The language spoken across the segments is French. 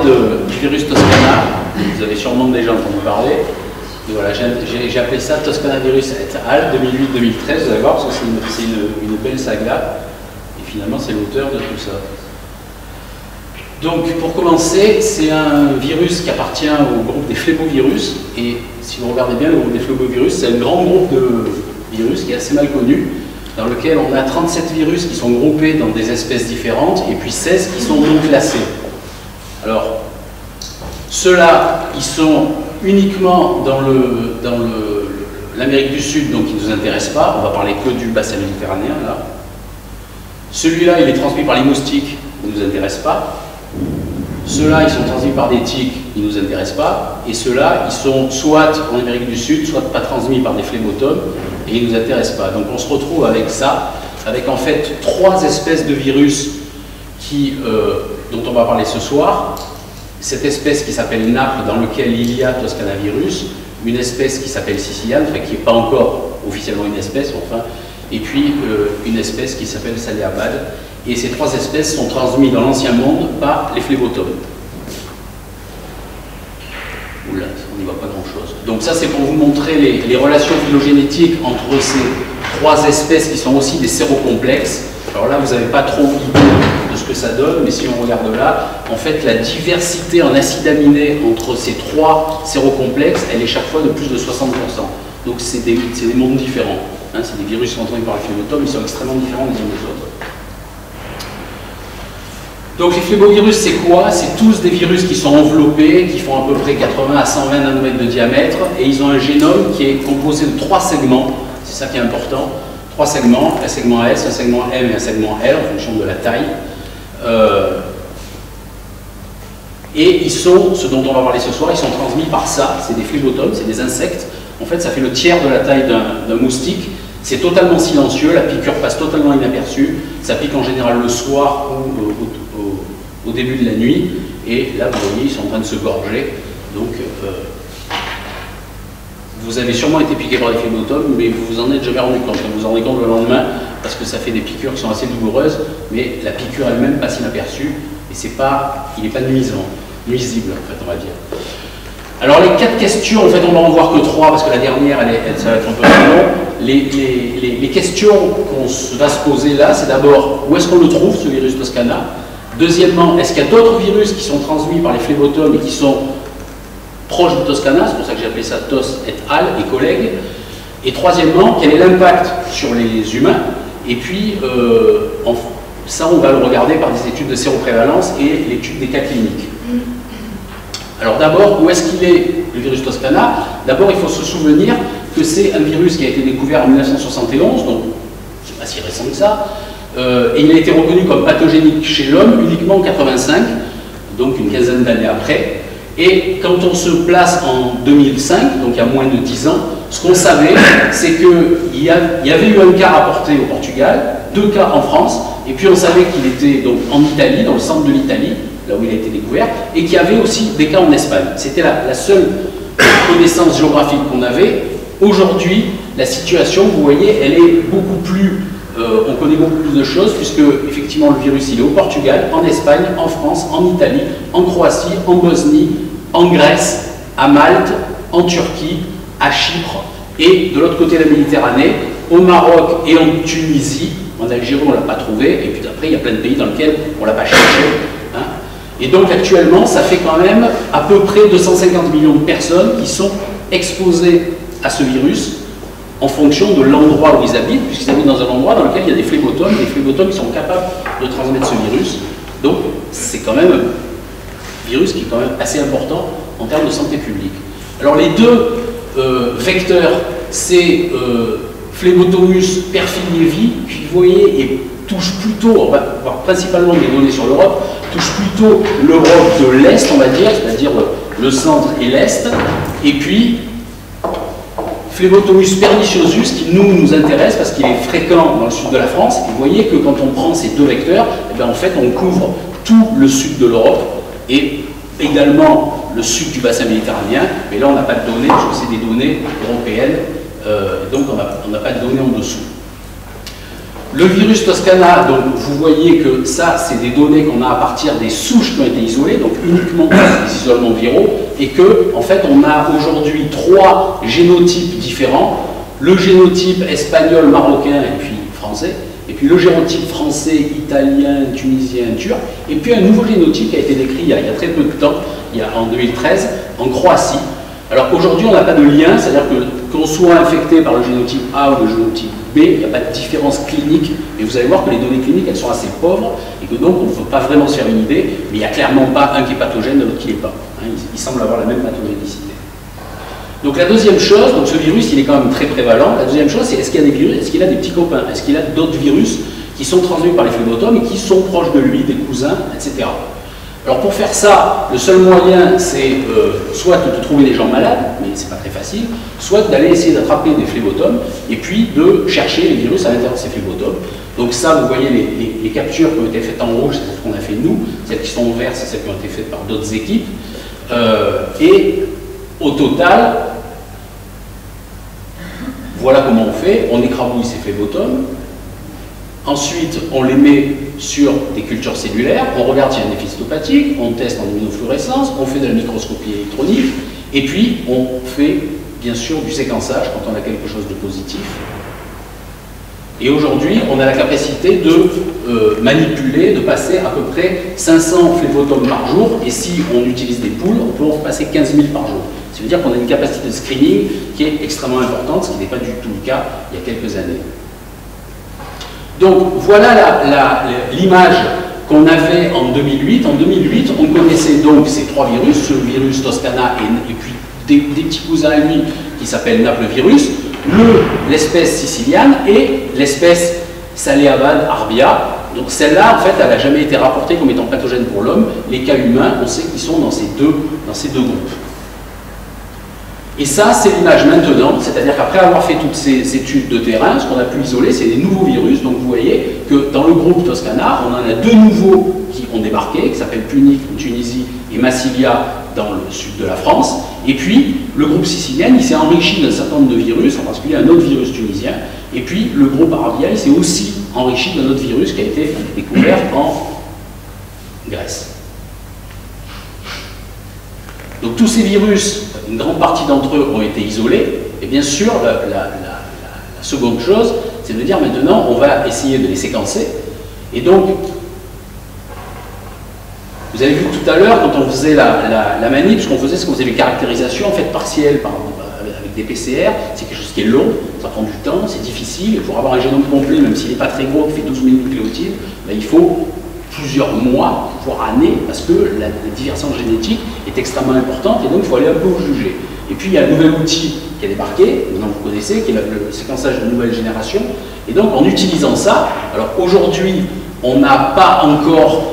du virus Toscana. Vous avez sûrement déjà entendu parler. Et voilà, j'ai appelé ça Toscana virus et al. 2008-2013. Vous allez voir, parce que c'est une belle saga. Et finalement, c'est l'auteur de tout ça. Donc, pour commencer, c'est un virus qui appartient au groupe des phlébovirus. Et si vous regardez bien, le groupe des phlébovirus, c'est un grand groupe de virus qui est assez mal connu, dans lequel on a 37 virus qui sont groupés dans des espèces différentes, et puis 16 qui sont non classés. Alors, ceux-là, ils sont uniquement dans l'Amérique du Sud, donc ils ne nous intéressent pas. On va parler que du bassin méditerranéen, là. Celui-là, il est transmis par les moustiques, il ne nous intéresse pas. Ceux-là, ils sont transmis par des tiques, ils ne nous intéressent pas. Et ceux-là, ils sont soit en Amérique du Sud, soit pas transmis par des phlébotomes, et ils ne nous intéressent pas. Donc on se retrouve avec ça, avec en fait 3 espèces de virus dont on va parler ce soir. Cette espèce qui s'appelle Naples, dans laquelle il y a Toscana virus, une espèce qui s'appelle Siciliane, enfin qui n'est pas encore officiellement une espèce, enfin, et puis une espèce qui s'appelle Saliabad. Et ces 3 espèces sont transmises dans l'ancien monde par les phlébotomes. Oula, on n'y voit pas grand-chose. Donc ça, c'est pour vous montrer les relations phylogénétiques entre ces 3 espèces qui sont aussi des sérocomplexes. Alors là, vous n'avez pas trop idée de ce que ça donne, mais si on regarde là, en fait, la diversité en acides aminés entre ces 3 sérocomplexes, elle est chaque fois de plus de 60%. Donc c'est des mondes différents. Hein, c'est des virus qui sont entraînés par les phlébotomes, ils sont extrêmement différents les uns des autres. Donc les phlébovirus, c'est quoi? C'est tous des virus qui sont enveloppés, qui font à peu près 80 à 120 nanomètres de diamètre, et ils ont un génome qui est composé de 3 segments, c'est ça qui est important, 3 segments, un segment S, un segment M et un segment L, en fonction de la taille. Et ils sont, ce dont on va parler ce soir, ils sont transmis par ça, c'est des phlébotomes, c'est des insectes. En fait, ça fait le tiers de la taille d'un moustique. C'est totalement silencieux, la piqûre passe totalement inaperçue, ça pique en général le soir ou au début de la nuit, et là vous voyez ils sont en train de se gorger. Donc vous avez sûrement été piqué par les phlébotomes, mais vous vous en êtes jamais rendu compte. Vous vous en rendez compte le lendemain, parce que ça fait des piqûres qui sont assez douloureuses, mais la piqûre elle-même passe inaperçue, et il n'est pas nuisible en fait, on va dire. Alors les 4 questions, en fait on va en voir que 3 parce que la dernière ça va être un peu plus long. Les questions qu'on va se poser là, c'est d'abord où est-ce qu'on le trouve ce virus Toscana. Deuxièmement, est-ce qu'il y a d'autres virus qui sont transmis par les phlébotomes et qui sont proches de Toscana, c'est pour ça que j'ai appelé ça Tos et al. Et collègues. Et troisièmement, quel est l'impact sur les humains. Et puis ça on va le regarder par des études de séroprévalence et l'étude des cas cliniques. Alors d'abord, où est-ce qu'il est le virus Toscana? D'abord, il faut se souvenir que c'est un virus qui a été découvert en 1971, donc c'est pas si récent que ça, et il a été reconnu comme pathogénique chez l'homme uniquement en 85, donc une quinzaine d'années après. Et quand on se place en 2005, donc il y a moins de 10 ans, ce qu'on savait, c'est qu'il y avait eu un cas rapporté au Portugal, 2 cas en France, et puis on savait qu'il était donc en Italie, dans le centre de l'Italie, là où il a été découvert, et qu'il y avait aussi des cas en Espagne. C'était la seule connaissance géographique qu'on avait. Aujourd'hui, la situation, vous voyez, elle est beaucoup plus... on connaît beaucoup plus de choses, puisque effectivement le virus il est au Portugal, en Espagne, en France, en Italie, en Croatie, en Bosnie, en Grèce, à Malte, en Turquie, à Chypre, et de l'autre côté de la Méditerranée, au Maroc et en Tunisie. En Algérie, on ne l'a pas trouvé, et puis après, il y a plein de pays dans lesquels on ne l'a pas cherché. Hein. Et donc actuellement, ça fait quand même à peu près 250 millions de personnes qui sont exposées à ce virus en fonction de l'endroit où ils habitent, puisqu'ils habitent dans un endroit dans lequel il y a des phlébotomes qui sont capables de transmettre ce virus. Donc c'est quand même un virus qui est quand même assez important en termes de santé publique. Alors les 2 vecteurs, c'est Phlebotomus perfilievi, qui vous voyez et touche plutôt, on va voir principalement des données sur l'Europe, touche plutôt l'Europe de l'Est, on va dire, c'est-à-dire le centre et l'Est, et puis Phlebotomus perniciosus qui nous intéresse parce qu'il est fréquent dans le sud de la France. Et vous voyez que quand on prend ces 2 vecteurs, eh bien, en fait on couvre tout le sud de l'Europe et également le sud du bassin méditerranéen, mais là on n'a pas de données parce que c'est des données européennes, donc on n'a pas de données en dessous. le virus Toscana, donc vous voyez que ça, c'est des données qu'on a à partir des souches qui ont été isolées, donc uniquement des isolements viraux, et que, en fait, on a aujourd'hui 3 génotypes différents, le génotype espagnol, marocain et puis français, et puis le génotype français, italien, tunisien, turc, et puis un nouveau génotype qui a été décrit il y a très peu de temps, en 2013, en Croatie. Alors aujourd'hui, on n'a pas de lien, c'est-à-dire que qu'on soit infecté par le génotype A ou le génotype B, il n'y a pas de différence clinique, mais vous allez voir que les données cliniques, elles sont assez pauvres, et que donc on ne peut pas vraiment se faire une idée, mais il n'y a clairement pas un qui est pathogène et l'autre qui n'est pas. Hein, il semble avoir la même pathogénicité. Donc la deuxième chose, donc ce virus, il est quand même très prévalent. La deuxième chose, c'est est-ce qu'il y a des virus, est-ce qu'il a des petits copains, est-ce qu'il a d'autres virus qui sont transmis par les phlébotomes et qui sont proches de lui, des cousins, etc. Alors pour faire ça, le seul moyen, c'est soit de trouver des gens malades, mais c'est pas très facile, soit d'aller essayer d'attraper des phlébotomes et puis de chercher les virus à l'intérieur de ces phlébotomes. Donc ça, vous voyez les captures qui ont été faites en rouge, c'est ce qu'on a fait nous, celles qui sont en vert, c'est celles qui ont été faites par d'autres équipes. Et au total, voilà comment on fait, on écrabouille ces phlébotomes. Ensuite, on les met sur des cultures cellulaires, on regarde s'il y a un effet cytopathique, on teste en immunofluorescence, on fait de la microscopie électronique, et puis on fait bien sûr du séquençage quand on a quelque chose de positif. Et aujourd'hui, on a la capacité de manipuler, de passer à peu près 500 phlébotomes par jour, et si on utilise des poules, on peut en passer 15 000 par jour. Ça veut dire qu'on a une capacité de screening qui est extrêmement importante, ce qui n'est pas du tout le cas il y a quelques années. Donc voilà l'image qu'on avait en 2008. En 2008, on connaissait donc ces 3 virus, ce virus Toscana et puis des petits cousins à lui qui s'appellent Naplevirus, l'espèce siciliane et l'espèce Saleabad arbia. Donc celle-là, en fait, elle n'a jamais été rapportée comme étant pathogène pour l'homme. Les cas humains, on sait qu'ils sont dans ces deux groupes. Et ça, c'est l'image maintenant, c'est-à-dire qu'après avoir fait toutes ces études de terrain, ce qu'on a pu isoler, c'est des nouveaux virus. Donc vous voyez que dans le groupe Toscana, on en a 2 nouveaux qui ont débarqué, qui s'appellent Punic en Tunisie et Massilia dans le sud de la France. Et puis, le groupe sicilien, il s'est enrichi d'un certain nombre de virus, en particulier un autre virus tunisien. Et puis, le groupe arabia, il s'est aussi enrichi d'un autre virus qui a été découvert en Grèce. Donc tous ces virus, une grande partie d'entre eux ont été isolés, et bien sûr, la seconde chose, c'est de dire maintenant, on va essayer de les séquencer, et donc, vous avez vu tout à l'heure, quand on faisait la manip, ce qu'on faisait, c'est qu'on faisait les caractérisations, en fait, partielles, avec des PCR, c'est quelque chose qui est long, ça prend du temps, c'est difficile, et pour avoir un génome complet, même s'il n'est pas très gros, qui fait 12 000 nucléotides, ben, il faut plusieurs mois, voire années, parce que la divergence génétique est extrêmement importante et donc il faut aller un peu au juger. Et puis il y a un nouvel outil qui a débarqué, maintenant vous connaissez, qui est le séquençage de nouvelle génération. Et donc en utilisant ça, alors aujourd'hui on n'a pas encore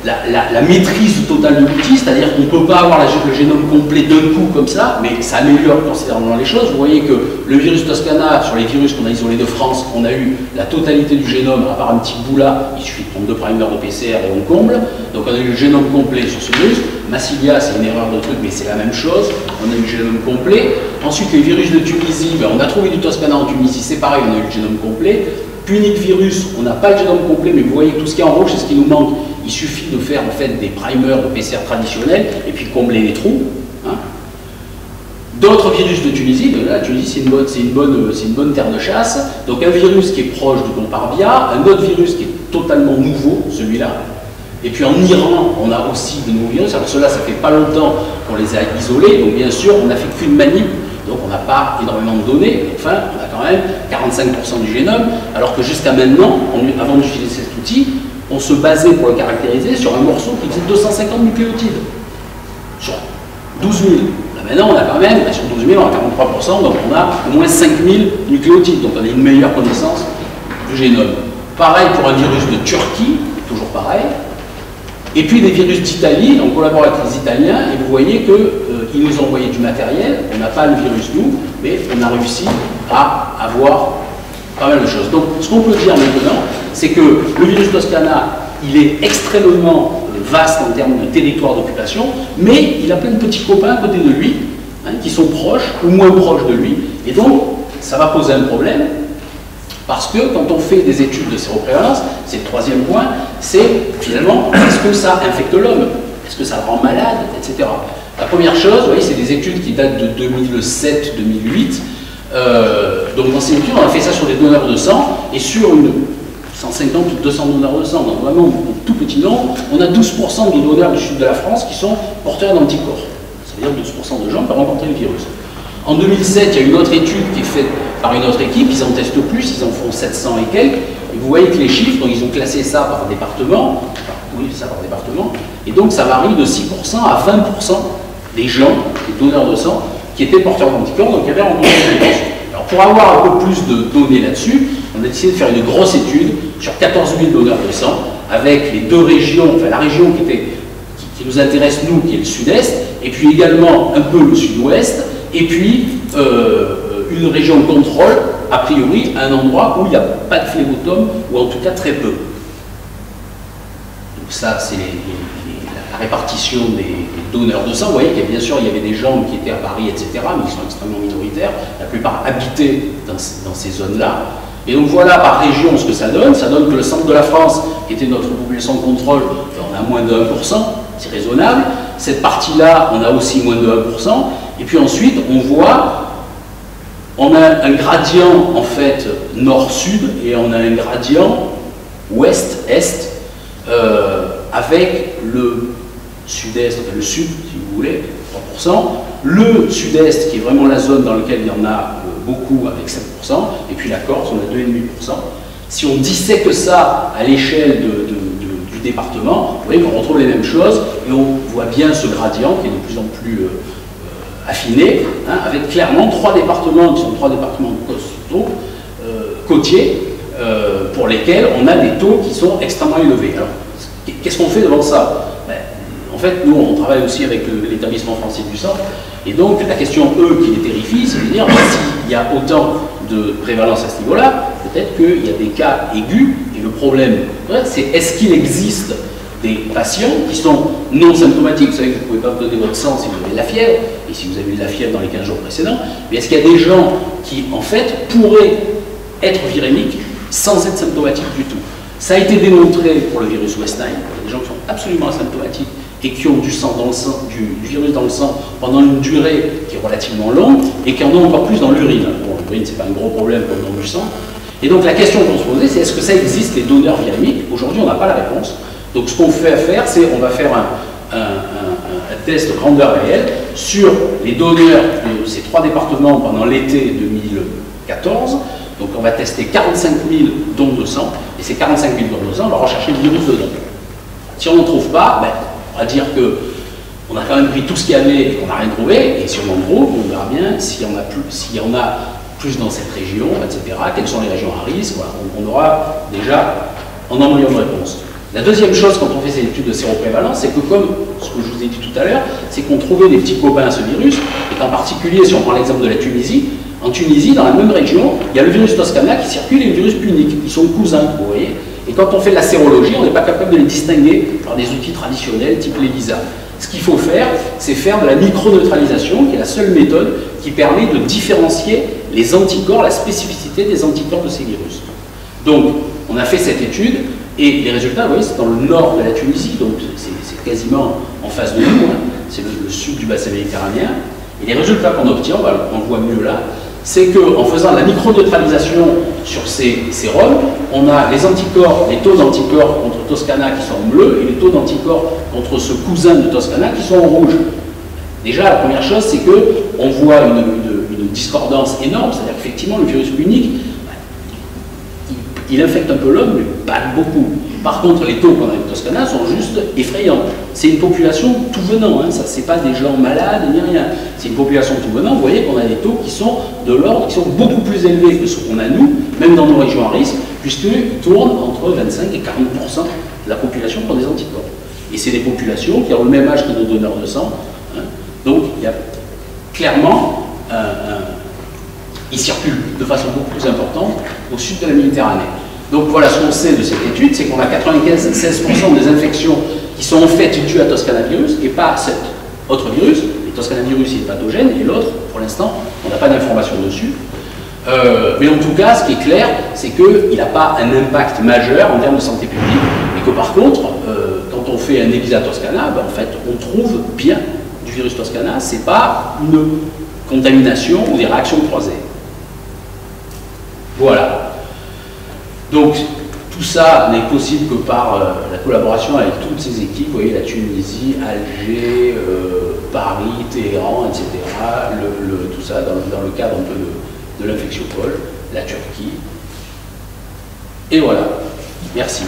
la maîtrise totale de l'outil, c'est-à-dire qu'on ne peut pas avoir le génome complet d'un coup comme ça, mais ça améliore considérablement les choses. Vous voyez que le virus Toscana, sur les virus qu'on a isolés de France, on a eu la totalité du génome, à part un petit bout là, il suffit de prendre 2 primers de PCR et on comble. Donc on a eu le génome complet sur ce virus. Massilia, c'est une erreur de truc, mais c'est la même chose. On a eu le génome complet. Ensuite, les virus de Tunisie, ben, on a trouvé du Toscana en Tunisie, c'est pareil, on a eu le génome complet. Punic virus, on n'a pas le génome complet, mais vous voyez que tout ce qui est en rouge, c'est ce qui nous manque. Il suffit de faire en fait des primers de PCR traditionnels et puis combler les trous. Hein. D'autres virus de Tunisie, ben là, la Tunisie c'est une bonne terre de chasse. Donc un virus qui est proche du groupe Arbia, un autre virus qui est totalement nouveau, celui-là. Et puis en Iran, on a aussi de nouveaux virus. Alors ceux-là, ça fait pas longtemps qu'on les a isolés, donc bien sûr, on n'a fait qu'une manip. Donc on n'a pas énormément de données, enfin on a quand même 45% du génome, alors que jusqu'à maintenant, avant d'utiliser cet outil, on se basait pour le caractériser sur un morceau qui faisait 250 nucléotides, sur 12 000. Là maintenant on a quand même, sur 12 000 on a 43%, donc on a au moins 5 000 nucléotides, donc on a une meilleure connaissance du génome. Pareil pour un virus de Turquie, toujours pareil. Et puis des virus d'Italie, on collabore avec les Italiens, et vous voyez qu'ils nous ont envoyé du matériel, on n'a pas le virus nous, mais on a réussi à avoir pas mal de choses. Donc ce qu'on peut dire maintenant, c'est que le virus Toscana, il est extrêmement vaste en termes de territoire d'occupation, mais il a plein de petits copains à côté de lui, hein, qui sont proches ou moins proches de lui, et donc ça va poser un problème, Parce que quand on fait des études de séroprévalence, c'est le troisième point, c'est finalement, est-ce que ça infecte l'homme? Est-ce que ça le rend malade, etc. La première chose, vous voyez, c'est des études qui datent de 2007-2008. Donc dans ces études, on a fait ça sur des donneurs de sang, et sur une 150 ou 200 donneurs de sang, donc vraiment un tout petit nombre, on a 12% de donneurs du sud de la France qui sont porteurs d'anticorps. Ça veut dire 12% de gens peuvent rencontrer le virus. En 2007, il y a une autre étude qui est faite par une autre équipe, ils en testent plus, ils en font 700 et quelques, et vous voyez que les chiffres, donc ils ont classé ça par département, et donc ça varie de 6% à 20% des gens, des donneurs de sang, qui étaient porteurs d'anticorps, donc qui avaient rencontré le virus. Alors pour avoir un peu plus de données là-dessus, on a décidé de faire une grosse étude sur 14 000 donneurs de sang, avec les deux régions, enfin la région qui nous intéresse nous, qui est le sud-est, et puis également un peu le sud-ouest, et puis une région de contrôle, a priori, à un endroit où il n'y a pas de phlébotomes, ou en tout cas très peu. Donc ça, c'est la répartition des donneurs de sang. Vous voyez qu'il y a bien sûr, il y avait des gens qui étaient à Paris, etc., mais qui sont extrêmement minoritaires. La plupart habitaient dans ces zones-là. Et donc voilà par région ce que ça donne. Ça donne que le centre de la France, qui était notre population de contrôle, on a moins de 1%, c'est raisonnable. Cette partie-là, on a aussi moins de 1%. Et puis ensuite, on a un gradient en fait nord-sud et on a un gradient ouest-est avec le sud-est, enfin le sud si vous voulez, 3%, le sud-est qui est vraiment la zone dans laquelle il y en a beaucoup avec 7%, et puis la Corse on a 2,5%. Si on dissèque ça à l'échelle du département, vous voyez qu'on retrouve les mêmes choses et on voit bien ce gradient qui est de plus en plus affiné, hein, avec clairement 3 départements qui sont 3 départements côtiers pour lesquels on a des taux qui sont extrêmement élevés. Alors, qu'est-ce qu'on fait devant ça? En fait, nous, on travaille aussi avec l'établissement français du sang, et donc la question, qui les terrifie, c'est de dire, s'il y a autant de prévalence à ce niveau-là, peut-être qu'il y a des cas aigus, et le problème, c'est est-ce qu'il existe des patients qui sont non symptomatiques, vous savez que vous ne pouvez pas donner votre sang si vous avez de la fièvre, et si vous avez eu de la fièvre dans les 15 jours précédents, mais est-ce qu'il y a des gens qui, en fait, pourraient être virémiques sans être symptomatiques du tout? Ça a été démontré pour le virus West Nile, il y a des gens qui sont absolument asymptomatiques et qui ont du sang dans le sang, du virus dans le sang pendant une durée qui est relativement longue et qui en ont encore plus dans l'urine. Bon, l'urine, c'est pas un gros problème comme dans du sang. Et donc la question qu'on se posait, c'est est-ce que ça existe, les donneurs virémiques? Aujourd'hui, on n'a pas la réponse. Donc ce qu'on fait c'est on va faire un test grandeur réelle sur les donneurs de ces 3 départements pendant l'été 2014. Donc on va tester 45 000 dons de sang, et ces 45 000 dons de sang, on va rechercher le virus dedans. Si on n'en trouve pas, on va dire qu'on a quand même pris tout ce qu'il y avait et qu'on n'a rien trouvé, et si on en trouve, on verra bien s'il y en a plus dans cette région, etc., quelles sont les régions à risque, voilà. On aura déjà un embryon de réponse. La deuxième chose quand on fait ces études de séroprévalence, c'est que comme ce que je vous ai dit tout à l'heure, c'est qu'on trouvait des petits copains à ce virus, et en particulier, si on prend l'exemple de la Tunisie, en Tunisie, dans la même région, il y a le virus Toscana qui circule et le virus punique, ils sont cousins, vous voyez. Et quand on fait de la sérologie, on n'est pas capable de les distinguer par des outils traditionnels type l'ELISA. Ce qu'il faut faire, c'est faire de la microneutralisation, qui est la seule méthode qui permet de différencier les anticorps, la spécificité des anticorps de ces virus. Donc, on a fait cette étude, et les résultats, vous voyez, c'est dans le nord de la Tunisie, donc c'est quasiment en face de nous, hein. C'est le sud du bassin méditerranéen. Et les résultats qu'on obtient, on le voit mieux là, c'est qu'en faisant la microneutralisation sur ces sérums, on a les anticorps, les taux d'anticorps contre Toscana qui sont en bleu et les taux d'anticorps contre ce cousin de Toscana qui sont en rouge. Déjà, la première chose, c'est qu'on voit une discordance énorme, c'est-à-dire qu'effectivement, le virus punique, il infecte un peu l'homme, mais pas beaucoup. Par contre, les taux qu'on a avec Toscana sont juste effrayants. C'est une population tout venant, hein. Ça, c'est pas des gens malades ni rien. C'est une population tout venant. Vous voyez qu'on a des taux qui sont de l'ordre, qui sont beaucoup plus élevés que ce qu'on a nous, même dans nos régions à risque, puisqu'ils tournent entre 25 et 40% de la population pour des anticorps. Et c'est des populations qui ont le même âge que nos donneurs de sang, hein. Donc, il y a clairement ils circulent de façon beaucoup plus importante au sud de la Méditerranée. Donc voilà ce qu'on sait de cette étude, c'est qu'on a 95-16% des infections qui sont en fait dues à Toscanavirus et pas à cet autre virus. Le Toscanavirus il est pathogène et l'autre, pour l'instant, on n'a pas d'informations dessus. Mais en tout cas, ce qui est clair, c'est qu'il n'a pas un impact majeur en termes de santé publique, et que par contre, quand on fait un ELISA Toscana, ben, en fait, on trouve bien du virus Toscana, c'est pas une contamination ou des réactions croisées. Voilà. Donc, tout ça n'est possible que par la collaboration avec toutes ces équipes, vous voyez, la Tunisie, Alger, Paris, Téhéran, etc., tout ça dans le cadre un peu de l'infectiopole, la Turquie. Et voilà. Merci.